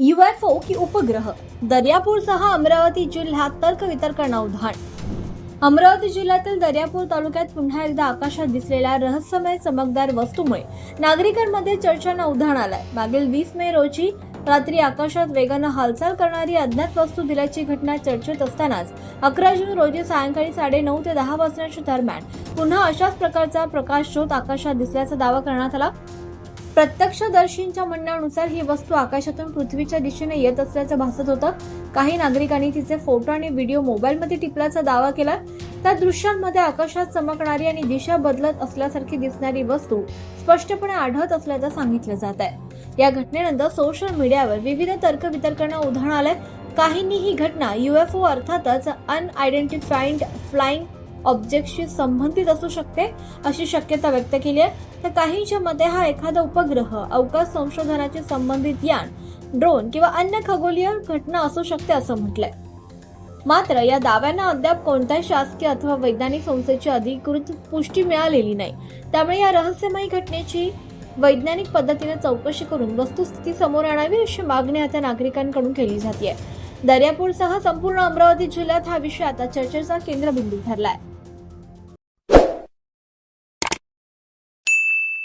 UFO की उपग्रह? दर्यापूरसह अमरावती जिल्ह्यात तर्कवितर्कांना उधाण. अमरावती जिल्ह्यातील दर्यापूर तालुक्यात पुन्हा एकदा आकाशात दिसलेल्या रहस्यमय चमकदार वस्तूमुळे नागरिकांमध्ये चर्चांना उधाण आलंय. मागील 20 मे रोजी रात्री आकाशात वेगानं हालचाल करणारी अज्ञात वस्तू दिल्याची घटना चर्चेत असतानाच 11 जून रोजी सायंकाळी 9:30 ते 10 वाजण्याच्या दरम्यान पुन्हा अशाच प्रकारचा प्रकाश शोध आकाशात दिसल्याचा दावा करण्यात आला. प्रत्यक्षदर्शींच्या म्हणण्यानुसार ही वस्तू आकाशातून पृथ्वीच्या दिशेने येत असल्याचं भासत होतं. काही नागरिकांनी तिचे फोटो आणि व्हिडिओ मोबाईलमध्ये टिपल्याचा दावा केला. त्या दृश्यांमध्ये आकाशात चमकणारी आणि दिशा बदलत असल्यासारखी दिसणारी वस्तू स्पष्टपणे आढळत असल्याचं सांगितलं जात आहे. या घटनेनंतर सोशल मीडियावर विविध तर्कवितर्कांना उधाण आलंय. काहींनी ही घटना UFO अर्थातच अनआयडेंटिफाईड फ्लाइंग ऑब्जेक्टशी संबंधित असू शकते अशी शक्यता व्यक्त केली आहे. तर काहींच्या मते हा एखादा उपग्रह, अवकाश संशोधनाची संबंधित यान, ड्रोन किंवा अन्य खगोलीय घटना असू शकते असं म्हटलंय. मात्र या दाव्यांना अद्याप कोणत्याही शासकीय अथवा वैज्ञानिक संस्थेची अधिकृत पुष्टी मिळालेली नाही. त्यामुळे या रहस्यमयी घटनेची वैज्ञानिक पद्धतीने चौकशी करून वस्तुस्थिती समोर आणावी अशी मागणी आता नागरिकांकडून केली जाते. दर्यापूरसह संपूर्ण अमरावती जिल्ह्यात हा विषय आता चर्चेचा केंद्रबिंदू ठरलाय.